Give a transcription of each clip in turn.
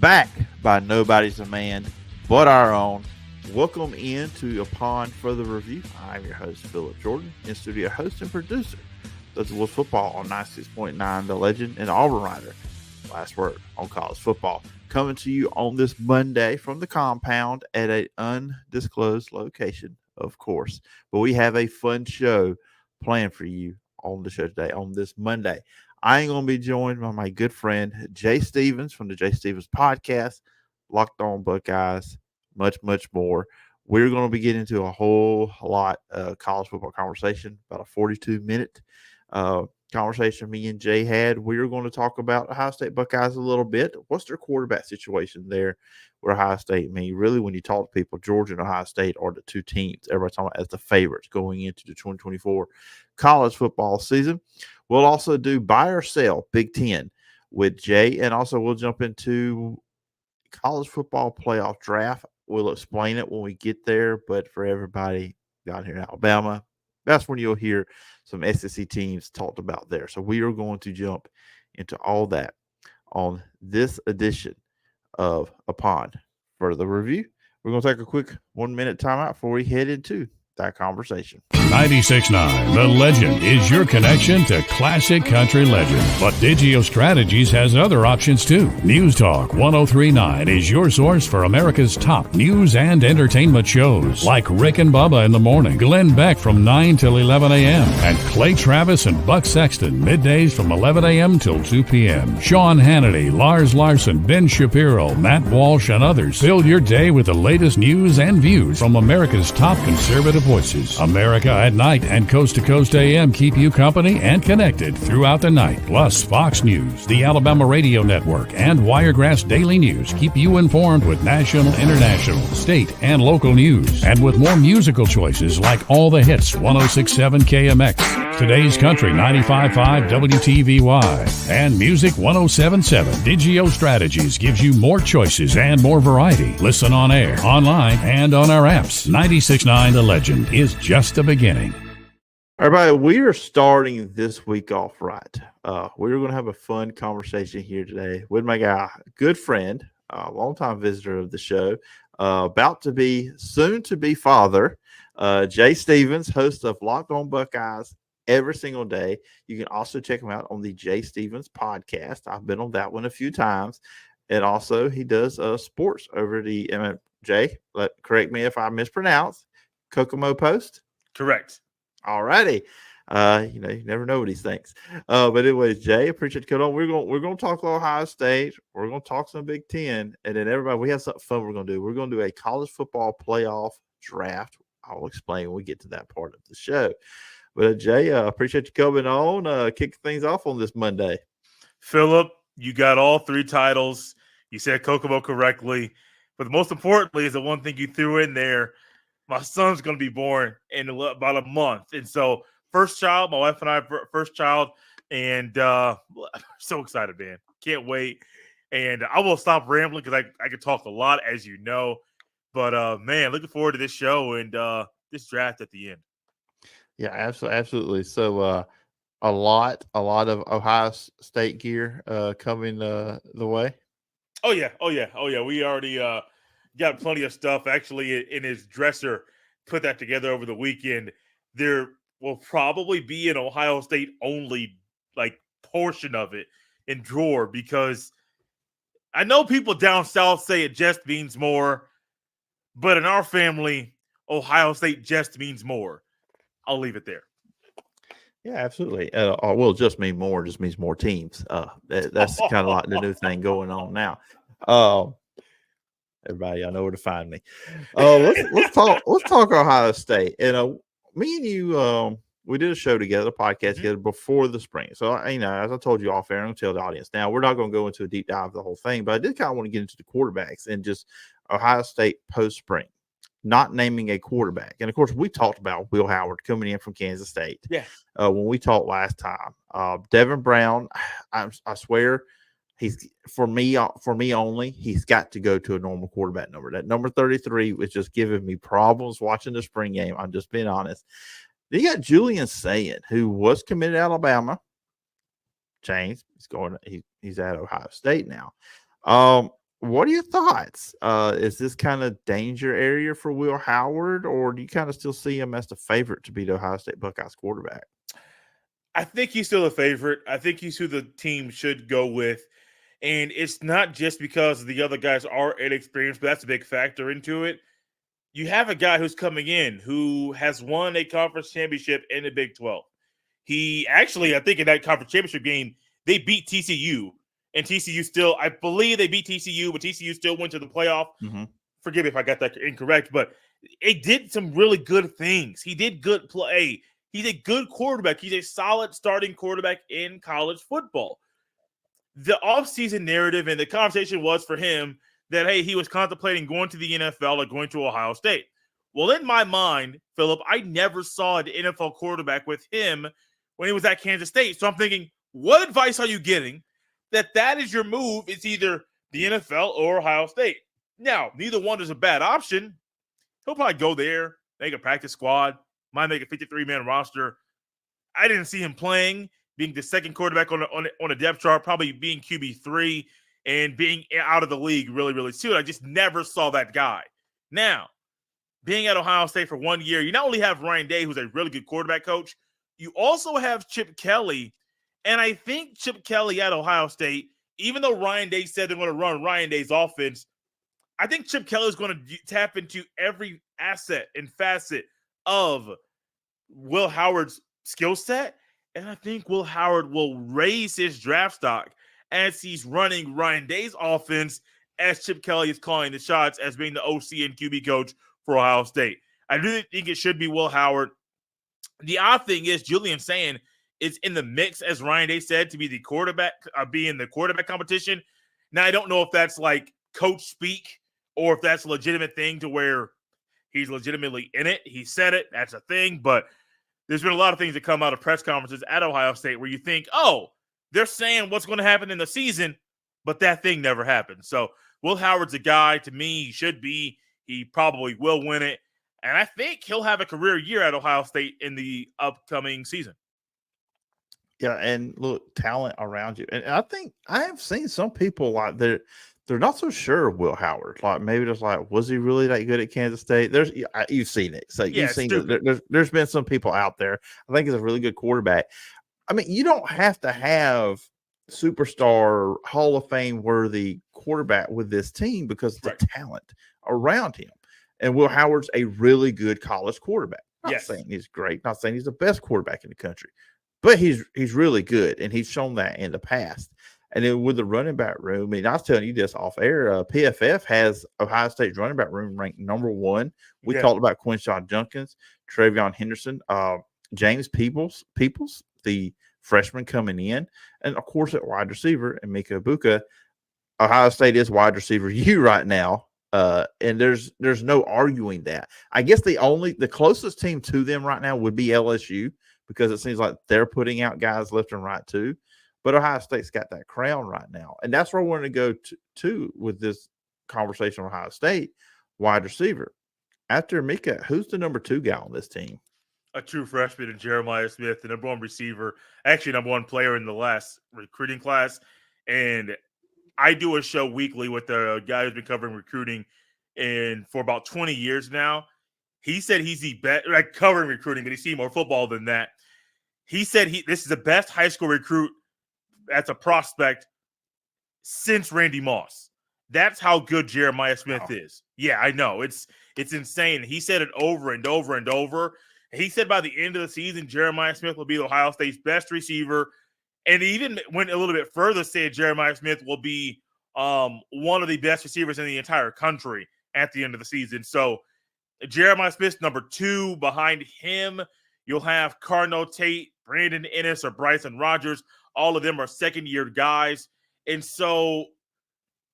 back by nobody's demand but our own. Welcome into Upon Further Review. I'm your host, Phillip Jordan, in-studio host and producer of the Wolves Football on 96.9, the legend and Auburn writer. Last word on college football. Coming to you on this Monday from the compound at an undisclosed location, of course. But we have a fun show planned for you on the show today, on this Monday. I am going to be joined by my good friend, Jay Stevens from the Jay Stevens podcast, Locked On Buckeyes, much, much more. We're going to be getting into a whole lot of college football conversation, about a 42-minute conversation me and Jay had. We're going to talk about Ohio State Buckeyes a little bit. What's their quarterback situation there with Ohio State? I mean, really, when you talk to people, Georgia and Ohio State are the two teams everybody's talking about as the favorites going into the 2024 college football season. We'll also do buy or sell Big Ten with Jay, and also we'll jump into college football playoff draft. We'll explain it when we get there, but for everybody down here in Alabama, that's when you'll hear some SEC teams talked about there. So we are going to jump into all that on this edition of Upon Further Review. We're going to take a quick 1-minute timeout before we head into that conversation. 96.9, The Legend, is your connection to classic country legends. But Digio Strategies has other options too. News Talk 103.9 is your source for America's top news and entertainment shows, like Rick and Bubba in the morning, Glenn Beck from 9 till 11 a.m., and Clay Travis and Buck Sexton middays from 11 a.m. till 2 p.m. Sean Hannity, Lars Larson, Ben Shapiro, Matt Walsh, and others fill your day with the latest news and views from America's top conservative voices. America at Night and Coast to Coast AM keep you company and connected throughout the night. Plus, Fox News, the Alabama Radio Network, and Wiregrass Daily News keep you informed with national, international, state, and local news. And with more musical choices like All the Hits, 106.7 KMX, Today's Country, 95.5 WTVY, and Music 107.7. Digio Strategies gives you more choices and more variety. Listen on air, online, and on our apps. 96.9 The Legend is just the beginning. Everybody, we are starting this week off right. We're going to have a fun conversation here today with my guy, good friend, longtime visitor of the show, about to be, soon to be father, Jay Stevens, host of Locked On Buckeyes every single day. You can also check him out on the Jay Stevens podcast. I've been on that one a few times. And also he does sports over the Jay, correct me if I mispronounce, Kokomo Post. Correct. All righty. You never know what he thinks. But anyways, Jay, appreciate you coming on. We're gonna talk Ohio State. We're gonna talk some Big Ten, and then everybody, we have something fun we're gonna do. We're gonna do a college football playoff draft. I'll explain when we get to that part of the show. But Jay, appreciate you coming on. Kick things off on this Monday. Phillip, you got all three titles. You said Kokomo correctly, but most importantly is the one thing you threw in there. My son's going to be born in about a month. And so first child, my wife and I, first child. And so excited, man. Can't wait. And I will stop rambling because I can talk a lot, as you know. But, man, looking forward to this show and this draft at the end. Yeah, absolutely. So a lot of Ohio State gear coming the way. Oh, yeah. We already got plenty of stuff actually in his dresser, put that together over the weekend. There will probably be an Ohio State only portion of it in drawer, because I know people down south say it just means more, but in our family, Ohio State just means more. I'll leave it there. Yeah, absolutely. Well, just mean more, just means more teams. That's kind of like the new thing going on now. Everybody, I know where to find me. Let's talk Ohio State. And me and you, we did a show together, a podcast together before the spring. So as I told you off air, I'm going to tell the audience now, we're not going to go into a deep dive of the whole thing, but I did kind of want to get into the quarterbacks and just Ohio State post spring, not naming a quarterback. And of course, we talked about Will Howard coming in from Kansas State. Yeah. When we talked last time, Devin Brown, I swear, he's for me only. He's got to go to a normal quarterback number. That number 33 was just giving me problems watching the spring game. I'm just being honest. Then you got Julian Sayin, who was committed to Alabama. Changed. He's at Ohio State now. What are your thoughts? Is this kind of danger area for Will Howard, or do you kind of still see him as the favorite to be the Ohio State Buckeyes quarterback? I think he's still a favorite. I think he's who the team should go with. And it's not just because the other guys are inexperienced, but that's a big factor into it. You have a guy who's coming in who has won a conference championship in the Big 12. He actually, I think in that conference championship game, they beat TCU. And TCU still, I believe they beat TCU, but TCU still went to the playoff. Mm-hmm. Forgive me if I got that incorrect, but it did some really good things. He did good play. He's a good quarterback. He's a solid starting quarterback in college football. The offseason narrative and the conversation was for him that, hey, he was contemplating going to the NFL or going to Ohio State. Well, in my mind, Phillip, I never saw an NFL quarterback with him when he was at Kansas State. So I'm thinking, what advice are you getting that is your move? It's either the NFL or Ohio State. Now, neither one is a bad option. He'll probably go there, make a practice squad, might make a 53-man roster. I didn't see him playing, being the second quarterback on a depth chart, probably being QB3 and being out of the league really, really soon. I just never saw that guy. Now, being at Ohio State for 1 year, you not only have Ryan Day, who's a really good quarterback coach, you also have Chip Kelly. And I think Chip Kelly at Ohio State, even though Ryan Day said they're going to run Ryan Day's offense, I think Chip Kelly is going to tap into every asset and facet of Will Howard's skill set. And I think Will Howard will raise his draft stock as he's running Ryan Day's offense, as Chip Kelly is calling the shots as being the OC and QB coach for Ohio State. I do think it should be Will Howard. The odd thing is Julian saying is in the mix, as Ryan Day said, to be the quarterback, be in the quarterback competition. Now, I don't know if that's like coach speak or if that's a legitimate thing to where he's legitimately in it. He said it. That's a thing. But there's been a lot of things that come out of press conferences at Ohio State where you think, oh, they're saying what's going to happen in the season, but that thing never happened. So Will Howard's a guy, to me, he should be. He probably will win it. And I think he'll have a career year at Ohio State in the upcoming season. Yeah, and look, talent around you. And I think I have seen some people like they're not so sure of Will Howard. Like maybe just like, was he really that good at Kansas State? You've seen it. So Yeah, you've seen it. There's been some people out there. I think he's a really good quarterback. I mean, you don't have to have superstar Hall of Fame worthy quarterback with this team because of the talent around him. And Will Howard's a really good college quarterback. Not saying he's great, not saying he's the best quarterback in the country, but he's really good, and he's shown that in the past. And then with the running back room, and I was telling you this off air, PFF has Ohio State's running back room ranked number 1. We talked about Quinshon Judkins, Travion Henderson, James Peoples, the freshman coming in, and of course at wide receiver, and Mika Ibuka. Ohio State is wide receiver U right now. And there's no arguing that. I guess the closest team to them right now would be LSU because it seems like they're putting out guys left and right too. But Ohio State's got that crown right now. And that's where I want to go to with this conversation on Ohio State, wide receiver. After Mika, who's the number 2 guy on this team? A true freshman in Jeremiah Smith, the number 1 receiver, actually number 1 player in the last recruiting class. And I do a show weekly with the guy who's been covering recruiting for about 20 years now. He said he's the best, like covering recruiting, but he's seen more football than that. He said this is the best high school recruit as a prospect since Randy Moss. That's how good Jeremiah Smith is. Yeah, I know. It's insane. He said it over and over and over. He said by the end of the season, Jeremiah Smith will be Ohio State's best receiver. And he even went a little bit further, said Jeremiah Smith will be one of the best receivers in the entire country at the end of the season. So Jeremiah Smith's number 2. Behind him, you'll have Carnell Tate, Brandon Ennis, or Bryson Rogers. All of them are second-year guys. And so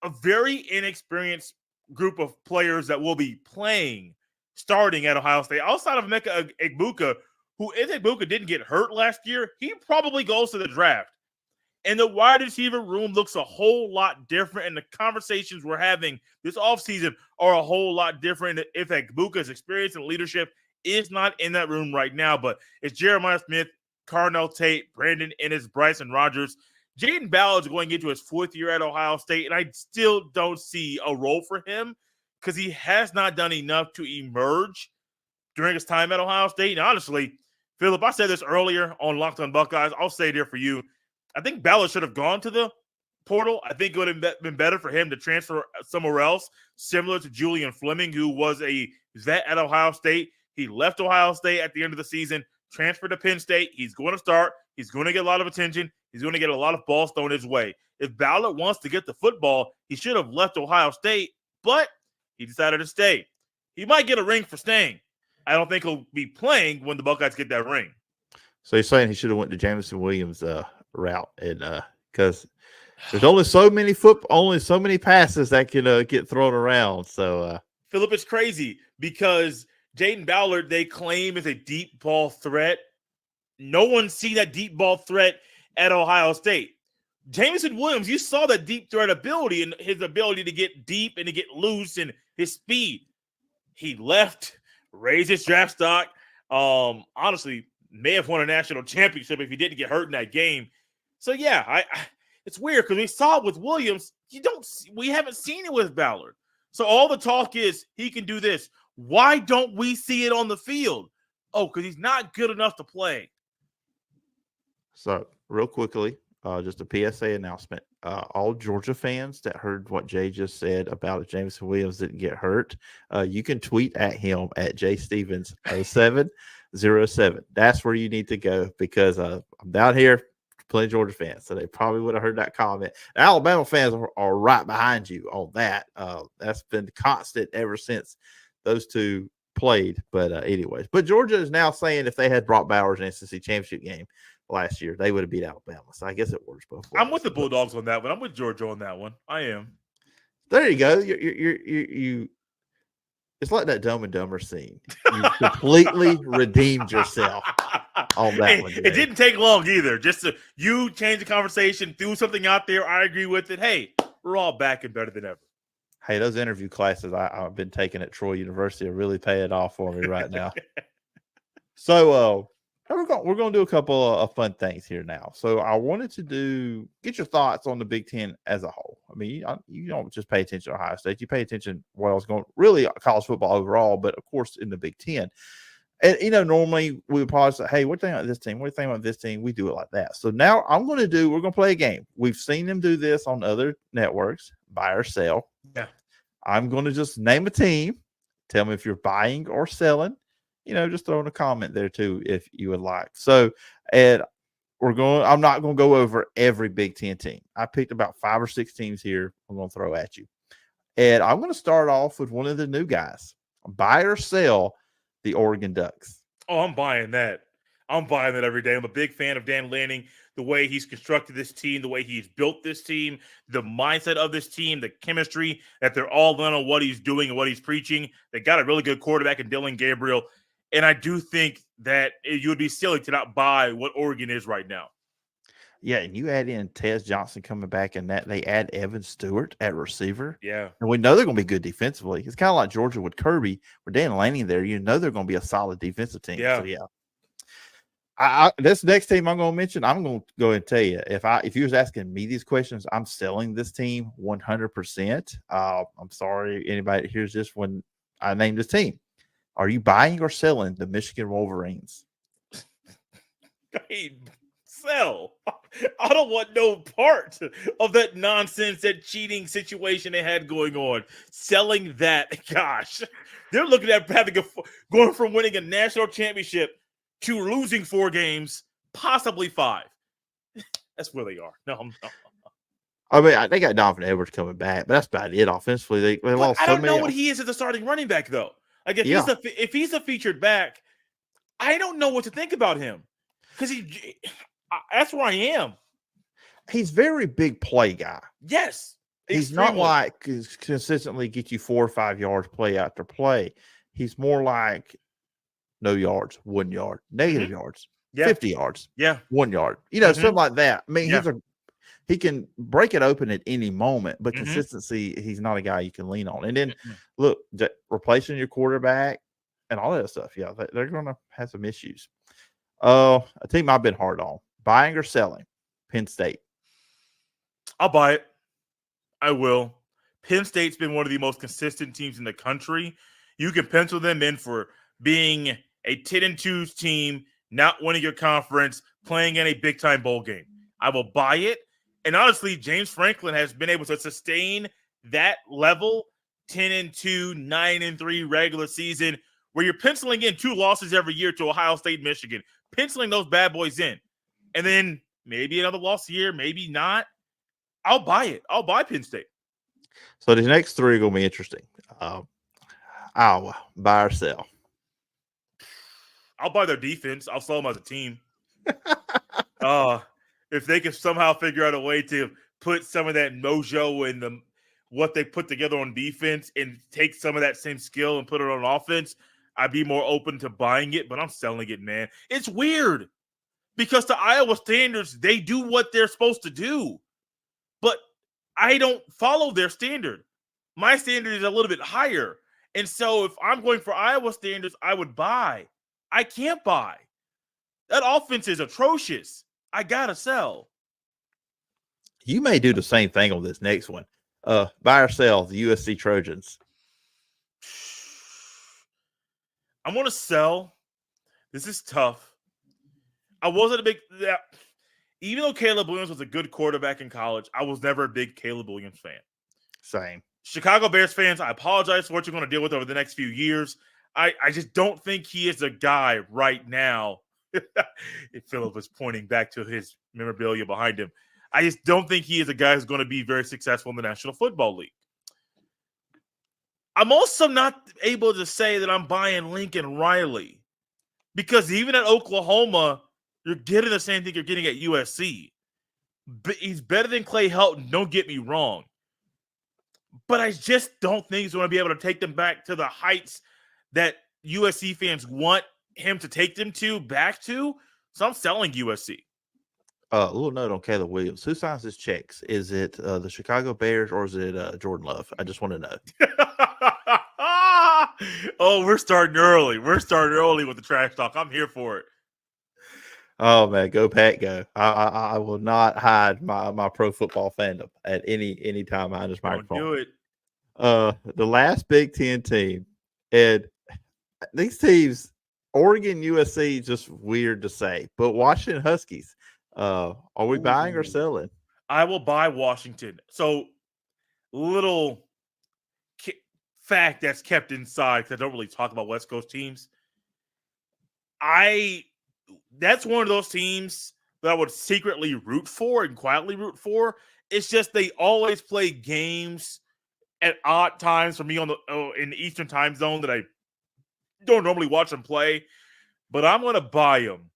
a very inexperienced group of players that will be playing starting at Ohio State. Outside of Mika Ibuka, who if Ibuka didn't get hurt last year, he probably goes to the draft. And the wide receiver room looks a whole lot different, and the conversations we're having this offseason are a whole lot different if Ibuka's experience and leadership is not in that room right now. But it's Jeremiah Smith, Carnell Tate, Brandon Ennis, Bryson Rogers. Jaden Ballard's going into his 4th year at Ohio State, and I still don't see a role for him because he has not done enough to emerge during his time at Ohio State. And honestly, Phillip, I said this earlier on Locked on Buckeyes. I'll say it here for you. I think Ballard should have gone to the portal. I think it would have been better for him to transfer somewhere else, similar to Julian Fleming, who was a vet at Ohio State. He left Ohio State at the end of the season, transferred to Penn State. He's going to start. He's going to get a lot of attention. He's going to get a lot of balls thrown his way. If Ballard wants to get the football, he should have left Ohio State, but he decided to stay. He might get a ring for staying. I don't think he'll be playing when the Buckeyes get that ring. So you're saying he should have went to Jameson Williams' route, and because there's only so many passes that can get thrown around. So Phillip, it's crazy because Jaden Ballard they claim is a deep ball threat. No one's seen that deep ball threat at Ohio State. Jameson Williams, you saw that deep threat ability and his ability to get deep and to get loose and his speed. He left, raised his draft stock. Honestly, may have won a national championship if he didn't get hurt in that game. So yeah, it's weird because we saw it with Williams. We haven't seen it with Ballard. So all the talk is he can do this. Why don't we see it on the field? Oh, because he's not good enough to play. So real quickly, just a PSA announcement. All Georgia fans that heard what Jay just said about if Jameson Williams didn't get hurt, you can tweet at him at jstevens0707. That's where you need to go because I'm down here plenty of Georgia fans, so they probably would have heard that comment. Alabama fans are right behind you on that. That's been constant ever since those two played. But anyways, but Georgia is now saying if they had brought Bowers in the SEC championship game last year, they would have beat Alabama. So I guess it works both ways. I'm with the Bulldogs on that one. I'm with Georgia on that one. I am. There you go. You. It's like that Dumb and Dumber scene. You completely redeemed yourself on that one. It didn't take long either. You change the conversation, threw something out there. I agree with it. Hey, we're all back and better than ever. Hey, those interview classes I've been taking at Troy University are really paying off for me right now. So we're going to do a couple of fun things here now. So I wanted to get your thoughts on the Big Ten as a whole. I mean, you don't just pay attention to Ohio State. You pay attention to what else going really college football overall, but of course in the Big Ten. And, normally we would probably say, hey, what do you think about this team? What do you think about this team? We do it like that. So now we're going to play a game. We've seen them do this on other networks, buy or sell. Yeah. I'm going to just name a team. Tell me if you're buying or selling. Just throw in a comment there too if you would like. So, and I'm not going to go over every Big Ten team. I picked about 5 or 6 teams here I'm going to throw at you. And I'm going to start off with one of the new guys. Buy or sell the Oregon Ducks. Oh, I'm buying that. I'm buying that every day. I'm a big fan of Dan Lanning, the way he's constructed this team, the way he's built this team, the mindset of this team, the chemistry, that they're all in on what he's doing and what he's preaching. They got a really good quarterback in Dylan Gabriel. And I do think that you would be silly to not buy what Oregon is right now. Yeah, and you add in Tez Johnson coming back, and that they add Evan Stewart at receiver. Yeah. And we know they're going to be good defensively. It's kind of like Georgia with Kirby, with Dan Lanning there. They're going to be a solid defensive team. Yeah. So, yeah. This next team I'm going to mention, I'm going to go ahead and tell you, if you was asking me these questions, I'm selling this team 100%. I'm sorry, anybody that hears this when I name this team. Are you buying or selling the Michigan Wolverines? Hey, sell. I don't want no part of that nonsense, that cheating situation they had going on. Selling that, gosh, they're looking at going from winning a national championship to losing 4 games, possibly 5. That's where they are. No. I mean, they got Donovan Edwards coming back, but that's about it. Offensively, they lost so many. I don't know what he is as a starting running back, though. Like if he's a featured back, I don't know what to think about him because that's where I am. He's very big play guy. Yes, he's not like consistently get you 4 or 5 yards play after play. He's more like no yards, 1 yard, negative yards, 50 yards, 1 yard. Something like that. I mean, he can break it open at any moment, but consistency, he's not a guy you can lean on. And then, look, replacing your quarterback and all that stuff, they're going to have some issues. A team I've been hard on, buying or selling, Penn State. I'll buy it. I will. Penn State's been one of the most consistent teams in the country. You can pencil them in for being a 10-2 team, not winning your conference, playing in a big-time bowl game. I will buy it. And honestly, James Franklin has been able to sustain that level, 10-2, 9-3 regular season, where you're penciling in 2 losses every year to Ohio State, Michigan, penciling those bad boys in. And then maybe another loss here, maybe not. I'll buy it. I'll buy Penn State. So the next 3 are going to be interesting. Iowa, buy or sell? I'll buy their defense. I'll sell them as a team. If they can somehow figure out a way to put some of that mojo in what they put together on defense and take some of that same skill and put it on offense, I'd be more open to buying it, but I'm selling it, man. It's weird because the Iowa standards, they do what they're supposed to do, but I don't follow their standard. My standard is a little bit higher. And so if I'm going for Iowa standards, I would buy. I can't buy. That offense is atrocious. I got to sell. You may do the same thing on this next one. Buy or sell the USC Trojans? I'm going to sell. This is tough. I wasn't a big... Even though Caleb Williams was a good quarterback in college, I was never a big Caleb Williams fan. Same. Chicago Bears fans, I apologize for what you're going to deal with over the next few years. I just don't think he is a guy right now. If Phillip was pointing back to his memorabilia behind him, I just don't think he is a guy who's going to be very successful in the National Football League. I'm also not able to say that I'm buying Lincoln Riley because even at Oklahoma, you're getting the same thing you're getting at USC. But he's better than Clay Helton, don't get me wrong. But I just don't think he's going to be able to take them back to the heights that USC fans want him to take them back to. So I'm selling USC. A little note on Caleb Williams. Who signs his checks? Is it the Chicago Bears or is it Jordan Love? I just want to know. Oh, we're starting early. We're starting early with the trash talk. I'm here for it. Oh man, go Pack, go! I will not hide my pro football fandom at any time behind this microphone. Don't do it. The last Big Ten team, and these teams, Oregon, USC, just weird to say, but Washington Huskies. Are we buying or selling? I will buy Washington. So, little fact that's kept inside because I don't really talk about West Coast teams. That's one of those teams that I would secretly root for and quietly root for. It's just they always play games at odd times for me in the Eastern time zone that I don't normally watch them play. But I'm going to buy them.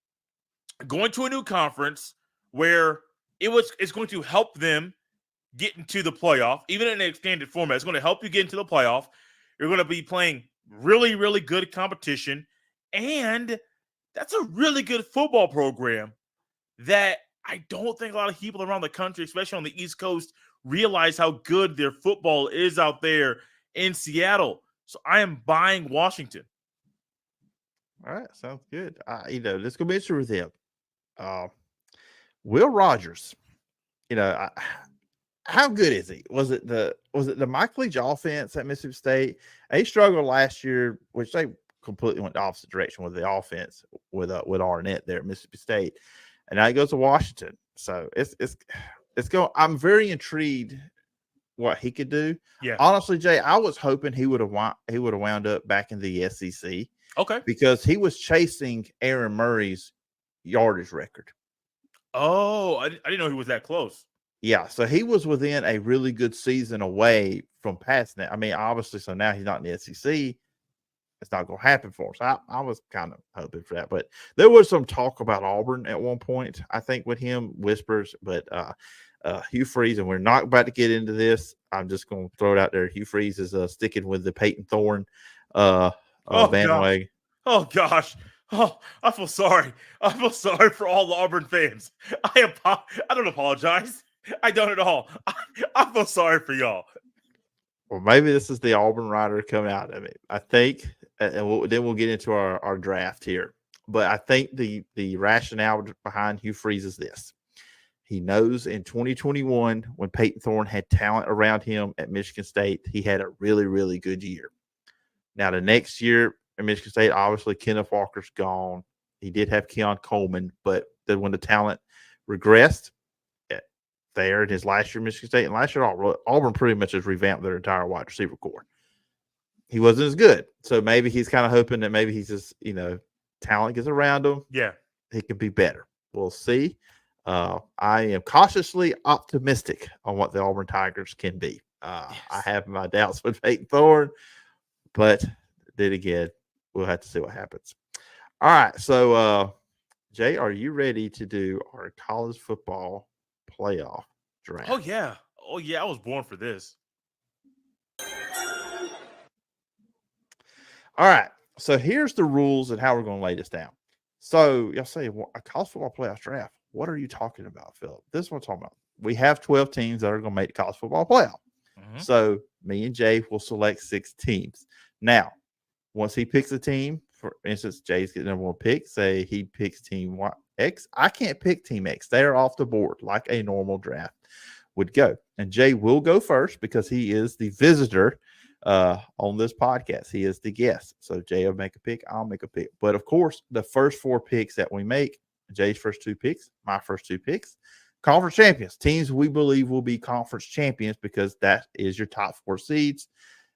Going to a new conference where it's going to help them get into the playoff, even in an extended format. It's going to help you get into the playoff. You're going to be playing really, really good competition. And that's a really good football program that I don't think a lot of people around the country, especially on the East Coast, realize how good their football is out there in Seattle. So I am buying Washington. All right, sounds good. This is going to be interesting with him. Will Rogers, how good is he? Was it the Mike Leach offense at Mississippi State? He struggled last year, which they completely went the opposite direction with the offense with Arnett there at Mississippi State, and now he goes to Washington. So it's going. I'm very intrigued what he could do. Yeah, honestly, Jay, I was hoping he would have wound up back in the SEC. Okay, because he was chasing Aaron Murray's yardage record. Oh, I didn't know he was that close. Yeah, so he was within a really good season away from passing it. I mean, obviously, so now he's not in the SEC. It's not going to happen for us. I was kind of hoping for that. But there was some talk about Auburn at one point, I think, with him, whispers. But Hugh Freeze, and we're not about to get into this. I'm just going to throw it out there. Hugh Freeze is sticking with the Peyton Thorne bandwagon. Oh, gosh. Oh, I feel sorry. I feel sorry for all the Auburn fans. I don't apologize. I don't at all. I feel sorry for y'all. Well, maybe this is the Auburn writer coming out of it. I think, and then we'll get into our draft here. But I think the rationale behind Hugh Freeze is this. He knows in 2021, when Peyton Thorne had talent around him at Michigan State, he had a really, really good year. Now, the next year at Michigan State, obviously, Kenneth Walker's gone. He did have Keon Coleman, but then when the talent regressed there in his last year at Michigan State, and last year Auburn pretty much has revamped their entire wide receiver core. He wasn't as good. So maybe he's kind of hoping that maybe he's just, talent gets around him. Yeah. He could be better. We'll see. I am cautiously optimistic on what the Auburn Tigers can be. Yes. I have my doubts with Peyton Thorne, but then again, we'll have to see what happens. All right. So, Jay, are you ready to do our college football playoff draft? Oh, yeah. I was born for this. All right. So here's the rules and how we're going to lay this down. So y'all say, well, a college football playoff draft. What are you talking about, Phillip? This is what I'm talking about. We have 12 teams that are going to make the college football playoff. Mm-hmm. So me and Jay will select 6 teams. Now, once he picks a team, for instance, Jay's getting number 1 pick. Say he picks team X. I can't pick team X. They are off the board like a normal draft would go. And Jay will go first because he is the visitor on this podcast. He is the guest. So Jay will make a pick. I'll make a pick. But of course, the first 4 picks that we make, Jay's first 2 picks, my first 2 picks, conference champions, teams we believe will be conference champions because that is your top 4 seeds.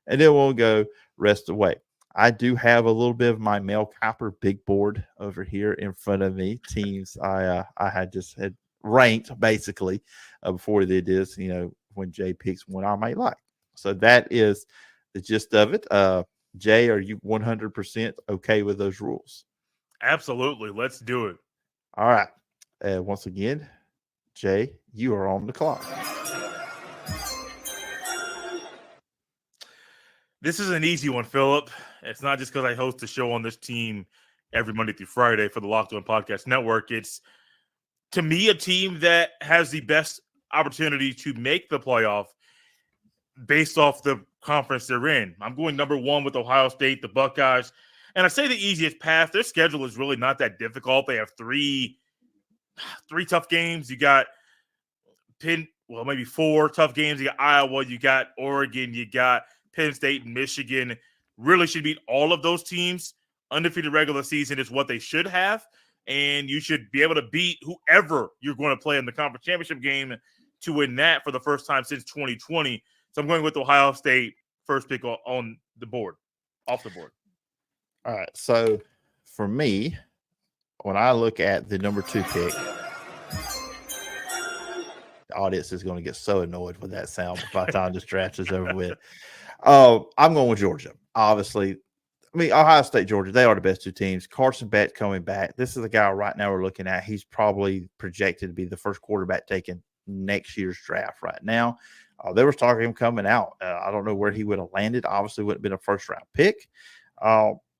And then we'll go rest of the way. I do have a little bit of my Mel Kiper big board over here in front of me. Teams I had ranked basically before they did this, when Jay picks one I might like. So that is the gist of it. Jay, are you 100% okay with those rules? Absolutely. Let's do it. All right. Once again, Jay, you are on the clock. This is an easy one, Phillip. It's not just because I host a show on this team every Monday through Friday for the Locked On Podcast Network. It's, to me, a team that has the best opportunity to make the playoff based off the conference they're in. I'm going number 1 with Ohio State, the Buckeyes. And I say the easiest path. Their schedule is really not that difficult. They have three tough games. You got maybe 4 tough games. You got Iowa, you got Oregon, you got Penn State and Michigan. Really should beat all of those teams. Undefeated regular season is what they should have. And you should be able to beat whoever you're going to play in the conference championship game to win that for the first time since 2020. So I'm going with Ohio State, first pick on the board, off the board. All right. So for me, when I look at the number 2 pick, the audience is going to get so annoyed with that sound by the time this draft is over with. I'm going with Georgia. Obviously, Ohio State, Georgia, they are the best 2 teams. Carson Beck coming back. This is the guy right now we're looking at. He's probably projected to be the first quarterback taken next year's draft right now. There was talk of him coming out. I don't know where he would have landed. Obviously, would have been a first-round pick.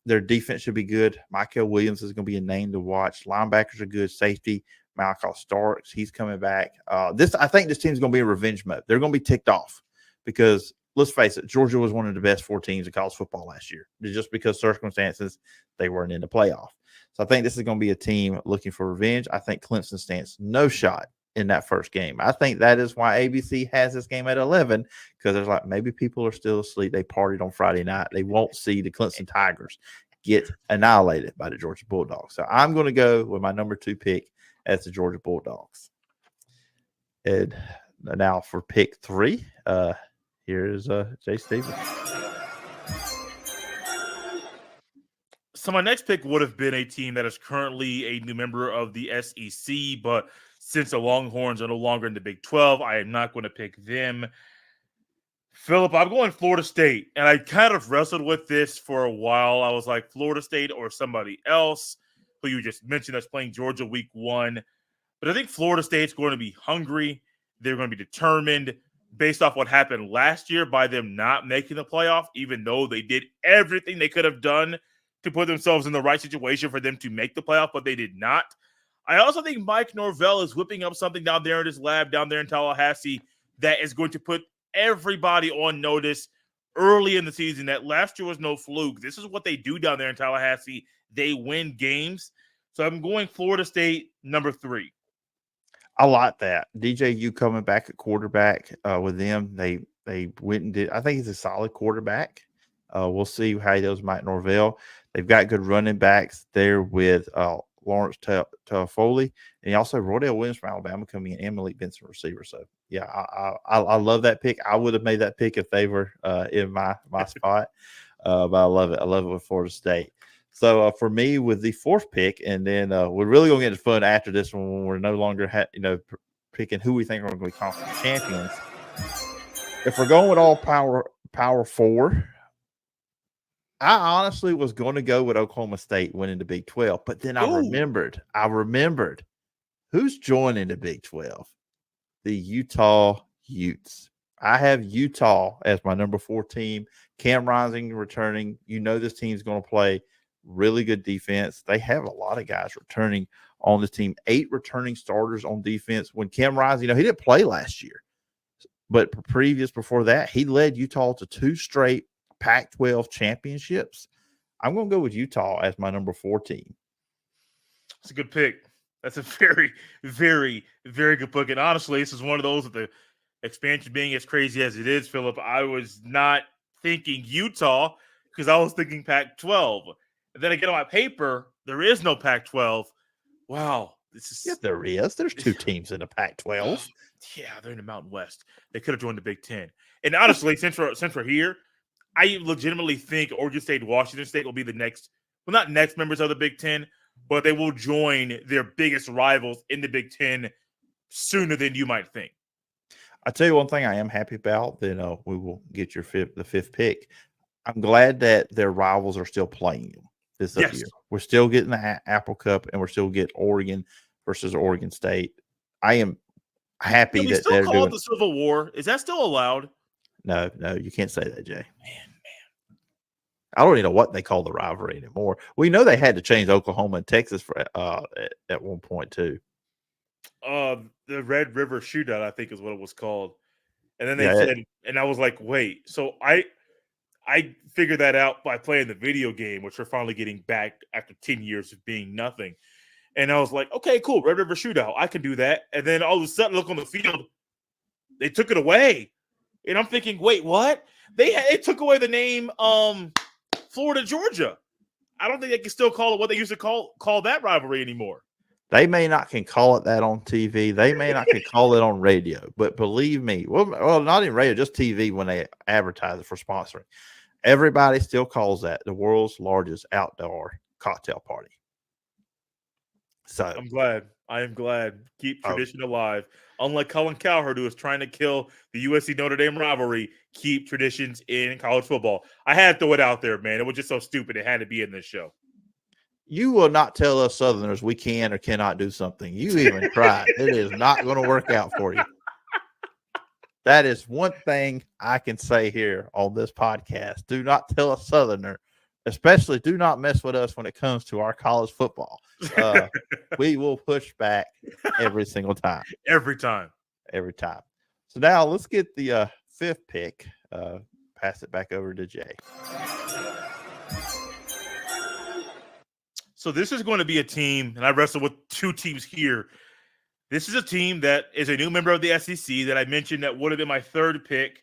Their defense should be good. Michael Williams is going to be a name to watch. Linebackers are good. Safety, Malcolm Starks, he's coming back. I think this team's going to be in revenge mode. They're going to be ticked off because, let's face it, Georgia was one of the best 4 teams in college football last year. Just because circumstances, they weren't in the playoff. So I think this is going to be a team looking for revenge. I think Clemson stands no shot in that first game. I think that is why ABC has this game at 11, because there's maybe people are still asleep. They partied on Friday night. They won't see the Clemson Tigers get annihilated by the Georgia Bulldogs. So I'm going to go with my number 2 pick as the Georgia Bulldogs. And now for pick 3, here's Jay Stevens. So my next pick would have been a team that is currently a new member of the SEC, but since the Longhorns are no longer in the Big 12, I am not going to pick them. Phillip, I'm going Florida State, and I kind of wrestled with this for a while. I was like, Florida State or somebody else who you just mentioned that's playing Georgia week 1. But I think Florida State's going to be hungry. They're going to be determined based off what happened last year by them not making the playoff, even though they did everything they could have done to put themselves in the right situation for them to make the playoff, but they did not. I also think Mike Norvell is whipping up something down there in his lab down there in Tallahassee that is going to put everybody on notice early in the season that last year was no fluke. This is what they do down there in Tallahassee. They win games. So I'm going Florida State, number 3. I like that. DJU coming back at quarterback with them. They went and did. I think he's a solid quarterback. We'll see how he does, Mike Norvell. They've got good running backs there with Lawrence Foley, and also Roydell Williams from Alabama coming in, and Malik Benson receiver. So yeah, I love that pick. I would have made that pick if they were in my spot, but I love it. I love it with Florida State. So for me, with the fourth pick, and then we're really going to get fun after this one when we're no longer picking who we think are going to be conference champions. If we're going with all power four, I honestly was going to go with Oklahoma State winning the Big 12, but then I remembered who's joining the Big 12, the Utah Utes. I have Utah as my number 4 team. Cam Rising returning. You know this team's going to play really good defense. They have a lot of guys returning on this team. 8 returning starters on defense. When Cam Rising, he didn't play last year, but before that, he led Utah to 2 straight Pac-12 championships. I'm going to go with Utah as my number 4 team. That's a good pick. That's a very, very, very good pick. And honestly, this is one of those with the expansion being as crazy as it is, Phillip. I was not thinking Utah because I was thinking Pac-12. And then I get on my paper, there is no Pac-12. Wow. Yes, there is. There's 2 teams in the Pac-12. Yeah, they're in the Mountain West. They could have joined the Big Ten. And honestly, since we're here, I legitimately think Oregon State, Washington State will be the next, well, not next members of the Big Ten, but they will join their biggest rivals in the Big Ten sooner than you might think. I tell you one thing I am happy about, then we will get the 5th pick. I'm glad that their rivals are still playing them this year. We're still getting the Apple Cup, and we're still getting Oregon versus Oregon State. I am happy that they're still call it the Civil War. Is that still allowed? No, you can't say that, Jay. Man. I don't even know what they call the rivalry anymore. We know they had to change Oklahoma and Texas for at one point too. The Red River Shootout, I think, is what it was called. And then they said, and I was like, wait. So I figured that out by playing the video game, which we're finally getting back after 10 years of being nothing. And I was like, okay, cool, Red River Shootout, I can do that. And then all of a sudden, look on the field, they took it away. And I'm thinking, wait, what? They took away the name Florida, Georgia. I don't think they can still call it what they used to call that rivalry anymore. They may not can call it that on TV. They may not can call it on radio. But believe me, well, not in radio, just TV when they advertise it for sponsoring. Everybody still calls that the world's largest outdoor cocktail party. So I'm glad. I am glad. Keep tradition alive. Unlike Colin Cowherd, who is trying to kill the USC Notre Dame rivalry, keep traditions in college football. I had to throw it out there, man. It was just so stupid. It had to be in this show. You will not tell us Southerners we can or cannot do something. You even tried. It is not going to work out for you. That is one thing I can say here on this podcast. Do not tell a Southerner, especially do not mess with us when it comes to our college football. We will push back every single time. Every time. So now let's get the 5th pick. Pass it back over to Jay. So this is going to be a team, and I wrestled with 2 teams here. This is a team that is a new member of the SEC that I mentioned that would have been my 3rd pick.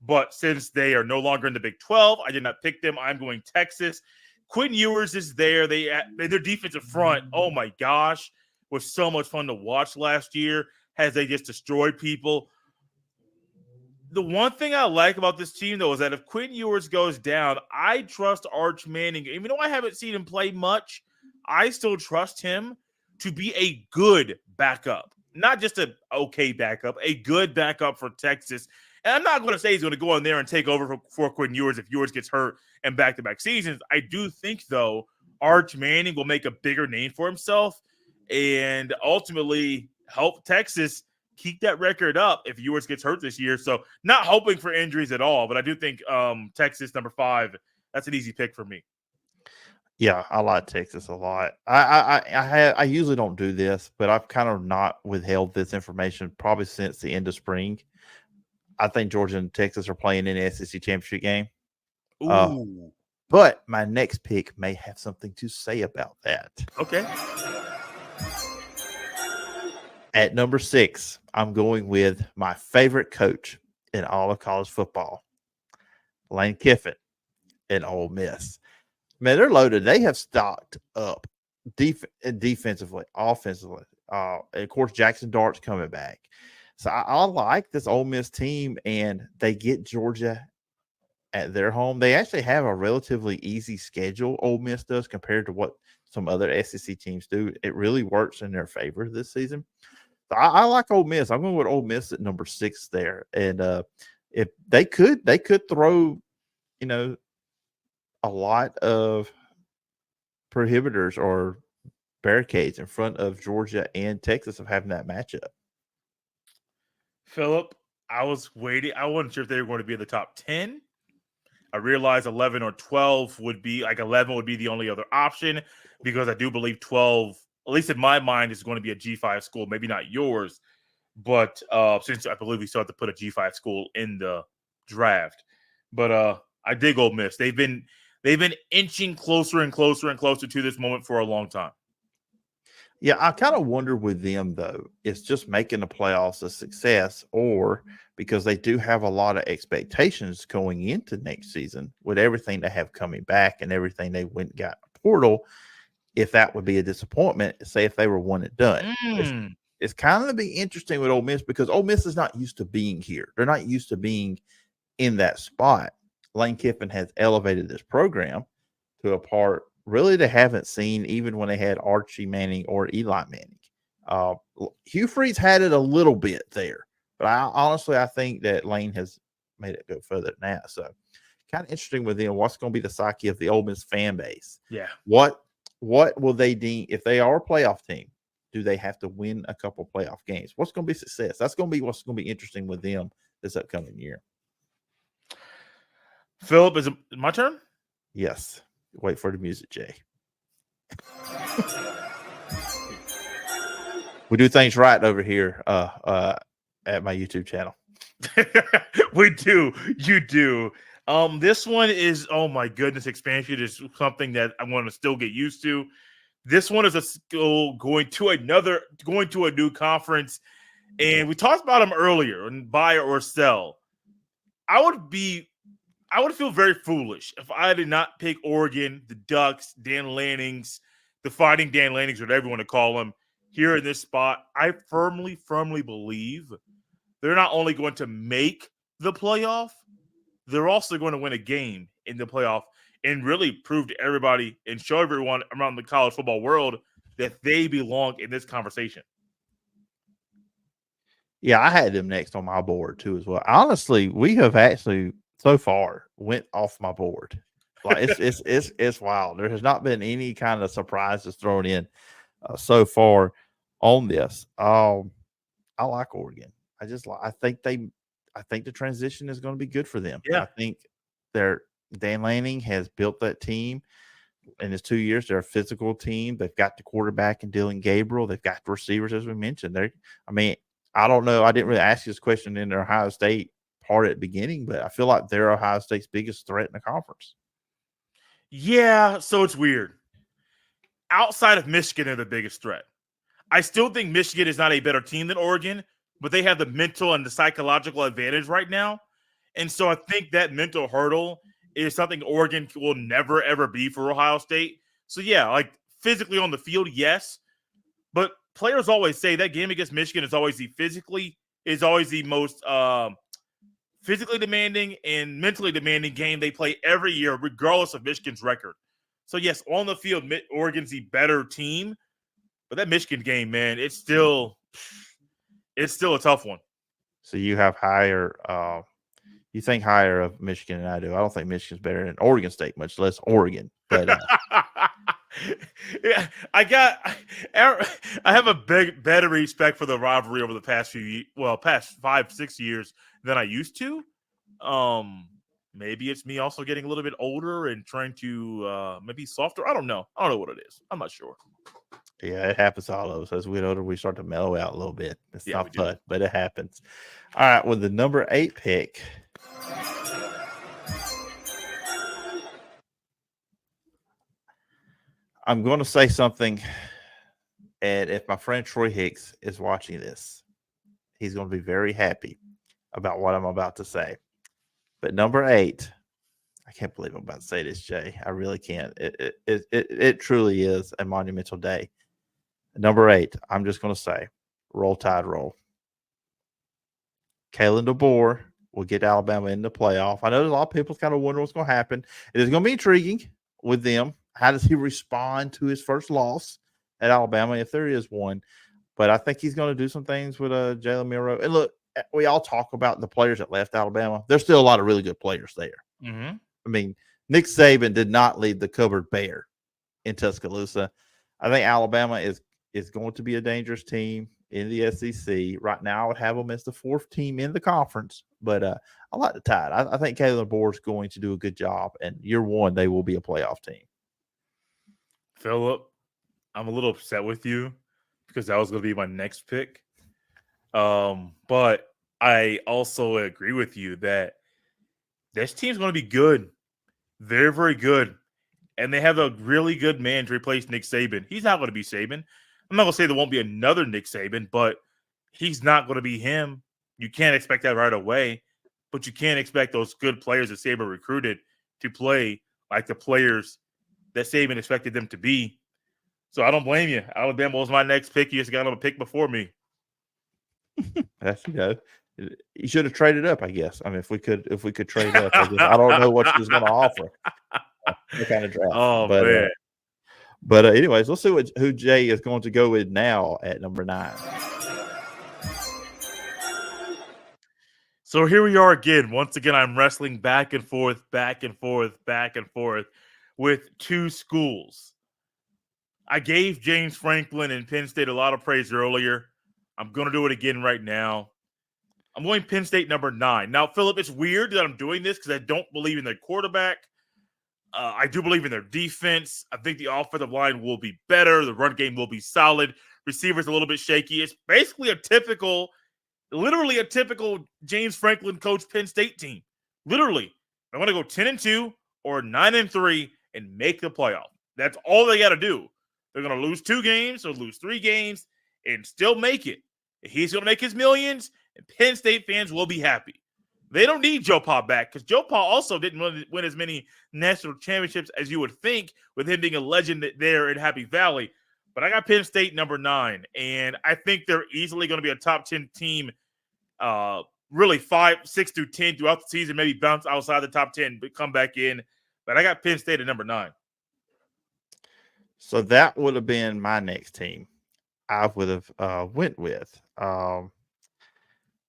But since they are no longer in the Big 12, I did not pick them. I'm going Texas. Quinn Ewers is there. Their defensive front, oh my gosh, was so much fun to watch last year as they just destroyed people. The one thing I like about this team, though, is that if Quinn Ewers goes down, I trust Arch Manning. Even though I haven't seen him play much, I still trust him to be a good backup. Not just an okay backup, a good backup for Texas. And I'm not going to say he's going to go in there and take over for Quinn Ewers if Ewers gets hurt in back-to-back seasons. I do think, though, Arch Manning will make a bigger name for himself and ultimately help Texas keep that record up if Ewers gets hurt this year. So not hoping for injuries at all, but I do think Texas, number 5, that's an easy pick for me. Yeah, I like Texas a lot. I usually don't do this, but I've kind of not withheld this information probably since the end of spring. I think Georgia and Texas are playing in the SEC championship game. But my next pick may have something to say about that. Okay. At number 6, I'm going with my favorite coach in all of college football, Lane Kiffin and Ole Miss. Man, they're loaded. They have stocked up defensively, offensively. And of course, Jackson Dart's coming back. So I like this Ole Miss team, and they get Georgia at their home. They actually have a relatively easy schedule, Ole Miss does, compared to what some other SEC teams do. It really works in their favor this season. So I like Ole Miss. I'm going with Ole Miss at number 6 there. And if they could throw, a lot of prohibitors or barricades in front of Georgia and Texas of having that matchup. Phillip, I was waiting. I wasn't sure if they were going to be in the top 10. I realized 11 or 12 would be like 11 would be the only other option because I do believe 12, at least in my mind, is going to be a G5 school. Maybe not yours, but since I believe we still have to put a G5 school in the draft. But I dig Ole Miss. They've been inching closer and closer and closer to this moment for a long time. Yeah, I kind of wonder with them, though, it's just making the playoffs a success, or because they do have a lot of expectations going into next season with everything they have coming back and everything they went and got in the portal, if that would be a disappointment, say if they were one and done. It's kind of going to be interesting with Ole Miss because Ole Miss is not used to being here. They're not used to being in that spot. Lane Kiffin has elevated this program to a part really they haven't seen even when they had Archie Manning or Eli Manning. Hugh Freeze had it a little bit there, but I think that Lane has made it go further now. So kind of interesting with them. What's going to be the psyche of the Ole Miss fan base? Yeah. What will they deem if they are a playoff team? Do they have to win a couple playoff games? What's going to be success? That's going to be what's going to be interesting with them this upcoming year. Phillip, is it my turn? Yes. Wait for the music, Jay. We do things right over here at my YouTube channel. We do. You do. This one is, oh my goodness, expansion is something that I want to still get used to. This one is a school going to a new conference, and we talked about them earlier, and buy or sell. I would feel very foolish if I did not pick Oregon, the Ducks, Dan Lanning's, the Fighting Dan Lanning's, whatever you want to call them, here in this spot. I firmly believe they're not only going to make the playoff, they're also going to win a game in the playoff and really prove to everybody and show everyone around the college football world that they belong in this conversation. Yeah, I had them next on my board too as well. Honestly, we have actually so far went off my board. Like it's wild. There has not been any kind of surprises thrown in so far on this. I like Oregon. I think the transition is going to be good for them. Yeah. I think Dan Lanning has built that team in his 2 years. They're a physical team. They've got the quarterback in Dylan Gabriel. They've got the receivers, as we mentioned. I don't know. I didn't really ask you this question in the Ohio State part at the beginning, but I feel like they're Ohio State's biggest threat in the conference. Yeah, so it's weird. Outside of Michigan, they're the biggest threat. I still think Michigan is not a better team than Oregon, but they have the mental and the psychological advantage right now. And so I think that mental hurdle is something Oregon will never, ever be for Ohio State. So, yeah, like physically on the field, yes. But players always say that game against Michigan is always the most physically demanding and mentally demanding game they play every year, regardless of Michigan's record. So, yes, on the field, Oregon's the better team. But that Michigan game, man, it's still a tough one. So you have you think higher of Michigan than I do. I don't think Michigan's better than Oregon State, much less Oregon. But yeah, I have a better respect for the rivalry over the past 5-6 years than I used to. Maybe it's me also getting a little bit older and trying to maybe softer. I don't know what it is. I'm not sure. Yeah, it happens to all of us. As we get older, we start to mellow out a little bit. It's not fun, but it happens. All right, with the number 8 pick, I'm going to say something, And if my friend Troy Hicks is watching this, he's going to be very happy about what I'm about to say. But number 8, I can't believe I'm about to say this, Jay. I really can't. It truly is a monumental day. Number 8, I'm just going to say, roll tide, roll. Kalen DeBoer will get Alabama in the playoff. I know there's a lot of people kind of wondering what's going to happen. It is going to be intriguing with them. How does he respond to his first loss at Alabama, if there is one? But I think he's going to do some things with Jalen Milroe. And look, we all talk about the players that left Alabama. There's still a lot of really good players there. Mm-hmm. I mean, Nick Saban did not leave the cupboard bare in Tuscaloosa. I think Alabama is going to be a dangerous team in the SEC. Right now, I would have them as the 4th team in the conference, but I like the Tide. I think Kalen DeBoer is going to do a good job, and year 1, they will be a playoff team. Phillip, I'm a little upset with you because that was going to be my next pick. But I also agree with you that this team's going to be good. Very, very good. And they have a really good man to replace Nick Saban. He's not going to be Saban. I'm not going to say there won't be another Nick Saban, but he's not going to be him. You can't expect that right away, but you can't expect those good players that Saban recruited to play like the players that Saban expected them to be. So I don't blame you. Alabama was my next pick. You just got him a pick before me. That's you should have traded up, I guess. I mean, if we could trade up, I don't know what she was going to offer. What kind of draft? Oh, man. But anyways, let's see who Jay is going to go with now at number 9. So here we are again. Once again, I'm wrestling back and forth with 2 schools. I gave James Franklin and Penn State a lot of praise earlier. I'm going to do it again right now. I'm going Penn State number 9. Now, Phillip, it's weird that I'm doing this because I don't believe in their quarterback. I do believe in their defense. I think the offensive line will be better. The run game will be solid. Receivers a little bit shaky. It's basically literally a typical James Franklin coach Penn State team. Literally. I want to go 10-2 or 9-3 and make the playoff. That's all they got to do. They're going to lose 2 games or lose 3 games and still make it. He's going to make his millions, and Penn State fans will be happy. They don't need Joe Pa back because Joe Pa also didn't win as many national championships as you would think with him being a legend there in Happy Valley. But I got Penn State number 9, and I think they're easily going to be a top 10 team, really 5, 6 through 10 throughout the season, maybe bounce outside the top 10, but come back in. But I got Penn State at number 9. So that would have been my next team I would have went with.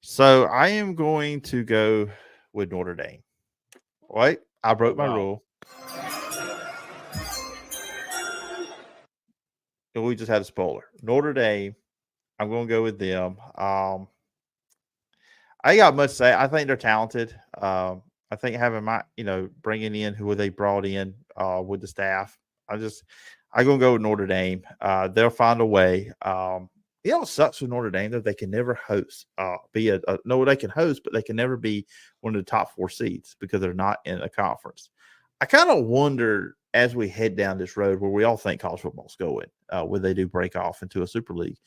So I am going to go with Notre Dame. Wait, I broke my rule. And we just had a spoiler. Notre Dame, I'm going to go with them. I ain't got much to say. I think they're talented. I think having bringing in who they brought in with the staff. I'm going to go with Notre Dame. They'll find a way. It sucks with Notre Dame that they can never host, they can host, but they can never be one of the top 4 seeds because they're not in a conference. I kind of wonder as we head down this road where we all think college football's going, when they do break off into a super league,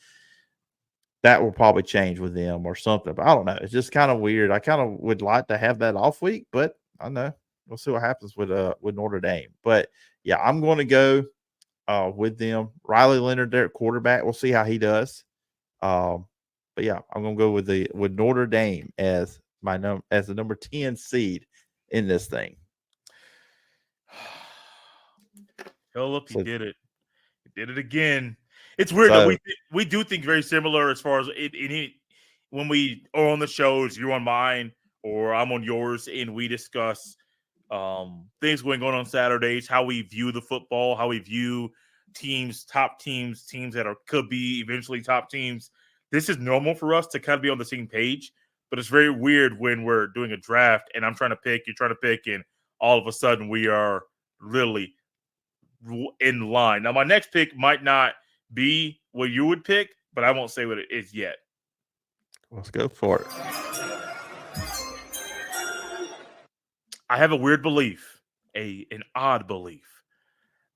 that will probably change with them or something. But I don't know. It's just kind of weird. I kind of would like to have that off week, but I don't know. We'll see what happens with Notre Dame. But yeah, I'm going to go with them. Riley Leonard there at quarterback. We'll see how he does. But yeah, I'm gonna go with Notre Dame as the number 10 seed in this thing. Phillip, you did it. You did it again. It's weird that we do think very similar as far as when we are on the shows. You're on mine or I'm on yours, and we discuss things going on Saturdays, how we view the football, how we view teams, top teams that could be eventually top teams. This is normal for us to kind of be on the same page, but it's very weird when we're doing a draft and I'm trying to pick, you're trying to pick, and all of a sudden we are literally in line. Now, my next pick might not be what you would pick, but I won't say what it is yet. Let's go for it. I have a weird belief, an odd belief,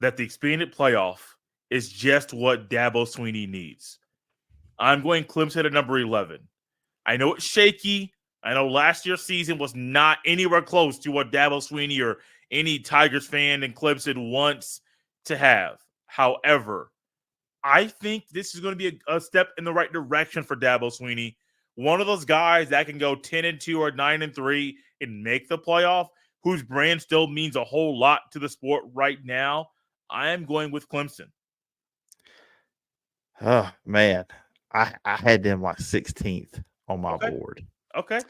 that the expanded playoff is just what Dabo Swinney needs. I'm going Clemson at number 11. I know it's shaky. I know last year's season was not anywhere close to what Dabo Swinney or any Tigers fan in Clemson wants to have. However, I think this is going to be a step in the right direction for Dabo Swinney. One of those guys that can go 10-2 or 9-3 and make the playoff, whose brand still means a whole lot to the sport right now. I am going with Clemson. Oh, man. I had them like 16th on my board. Okay.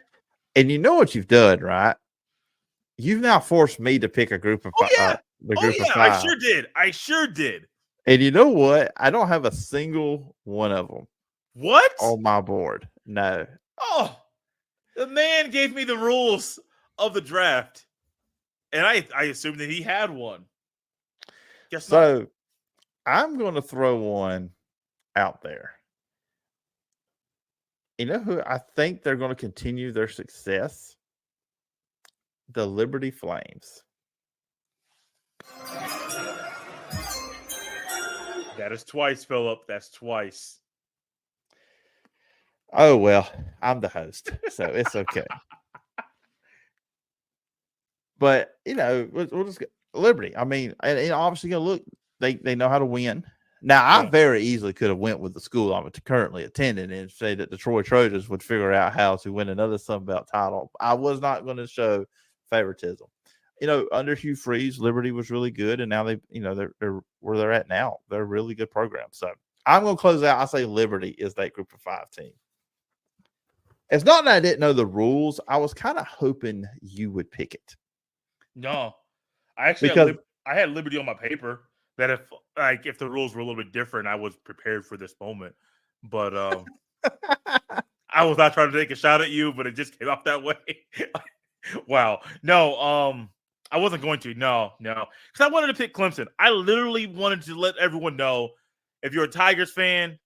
And you know what you've done, right? You've now forced me to pick a group of five. Of five. I sure did. And you know what? I don't have a single one of them. What? On my board. No. Oh, the man gave me the rules of the draft. And I assumed that he had one. Guess so not. I'm going to throw one out there. You know who I think they're going to continue their success? The Liberty Flames. That is twice, Phillip. That's twice. Oh, well, I'm the host, so it's okay. But, you know, we'll just get Liberty. I mean, and obviously, look, they know how to win. Now, I very easily could have went with the school I'm currently attending and say that the Troy Trojans would figure out how to win another Sun Belt title. I was not going to show favoritism. You know, under Hugh Freeze, Liberty was really good, and now they're where they're at now. They're a really good program. So I'm going to close out. I say Liberty is that group of 5 team. It's not that I didn't know the rules. I was kind of hoping you would pick it. No, I actually I had Liberty on my paper. That if the rules were a little bit different, I was prepared for this moment. But I was not trying to take a shot at you, but it just came out that way. Wow. No, I wasn't going to. No. Because I wanted to pick Clemson. I literally wanted to let everyone know, if you're a Tigers fan,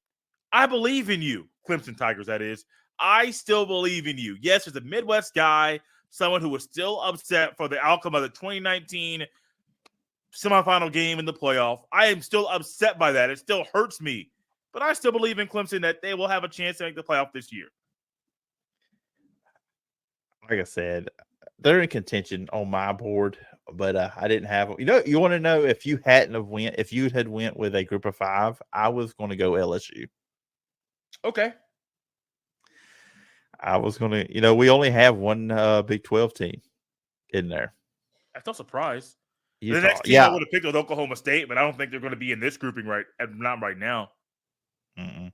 I believe in you. Clemson Tigers, that is. I still believe in you. Yes, there's a Midwest guy, someone who was still upset for the outcome of the 2019 semifinal game in the playoff. I am still upset by that. It still hurts me. But I still believe in Clemson that they will have a chance to make the playoff this year. Like I said, they're in contention on my board, but I didn't have them. You know, you want to know if you had went with a group of 5, I was going to go LSU. Okay. I was going to, we only have one Big 12 team in there. That's no surprise. Utah. The next team I would have picked was Oklahoma State, but I don't think they're going to be in this grouping not right now. Mm-mm.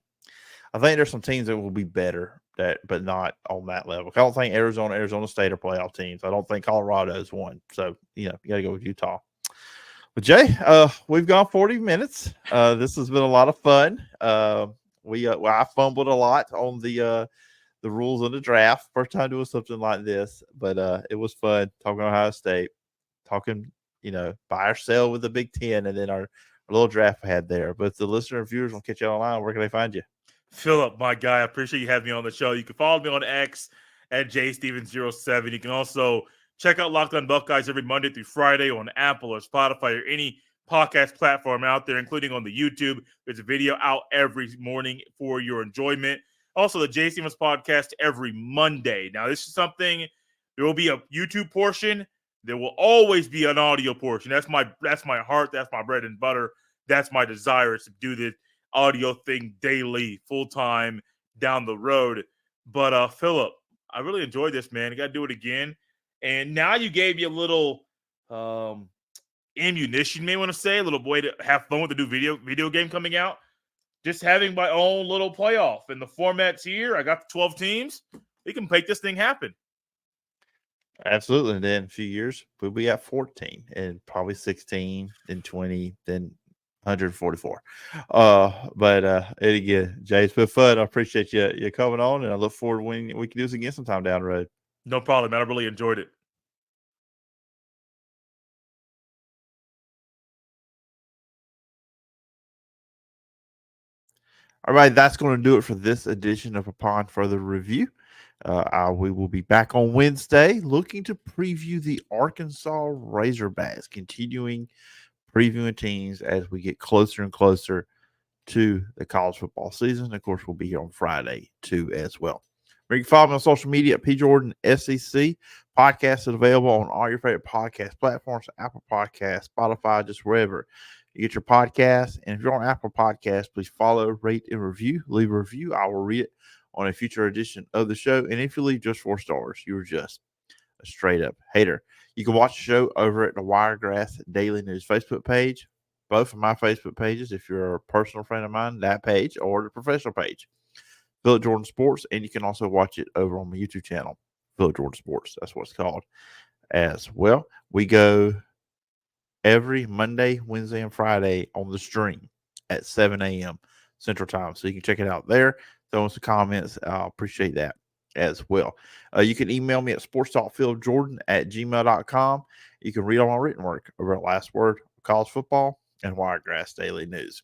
I think there's some teams that will be better, but not on that level. I don't think Arizona State are playoff teams. I don't think Colorado is one. So, you got to go with Utah. But Jay, we've gone 40 minutes. This has been a lot of fun. I fumbled a lot on the rules of the draft. First time doing something like this, but it was fun talking Ohio State, talking, buy or sell with the Big Ten, and then our little draft we had there. But the listener and viewers will catch you online. Where can they find you? Phillip, my guy, I appreciate you having me on the show. You can follow me on X at jstevens07. You can also check out Locked On Buckeyes every Monday through Friday on Apple or Spotify or any podcast platform out there, including on the YouTube. There's a video out every morning for your enjoyment. Also, the Jay Stevens podcast every Monday. Now, this is something, there will be a YouTube portion. There will always be an audio portion. That's my heart. That's my bread and butter. That's my desire, is to do this audio thing daily, full-time, down the road. But Phillip, I really enjoyed this, man. I got to do it again. And now you gave me a little ammunition, may want to say, a little way to have fun with the new video game coming out. Just having my own little playoff. And the format's here. I got the 12 teams. We can make this thing happen. Absolutely. And then in a few years, we'll be at 14 and probably 16, then 20, then 144. But again, Jay, it's been fun. I appreciate you coming on, and I look forward to when we can do this again sometime down the road. No problem, man. I really enjoyed it. All right, that's going to do it for this edition of Upon Further Review. We will be back on Wednesday looking to preview the Arkansas Razorbacks, continuing previewing teams as we get closer and closer to the college football season. Of course, we'll be here on Friday too as well. You can follow me on social media at PJordanSEC. Podcast is available on all your favorite podcast platforms, Apple Podcasts, Spotify, just wherever you get your podcasts. And if you're on Apple Podcasts, please follow, rate, and review. Leave a review. I will read it on a future edition of the show. And if you leave just 4 stars, you are just a straight up hater. You can watch the show over at the Wiregrass Daily News Facebook page, both of my Facebook pages. If you're a personal friend of mine, that page, or the professional page, Phillip Jordan Sports. And you can also watch it over on my YouTube channel, Phillip Jordan Sports. That's what it's called as well. We go every Monday, Wednesday, and Friday on the stream at 7 a.m. Central Time. So you can check it out there. Throw in some comments. I'll appreciate that as well. You can email me at sportstalkphilipjordan@gmail.com. You can read all my written work over at Last Word College Football and Wiregrass Daily News.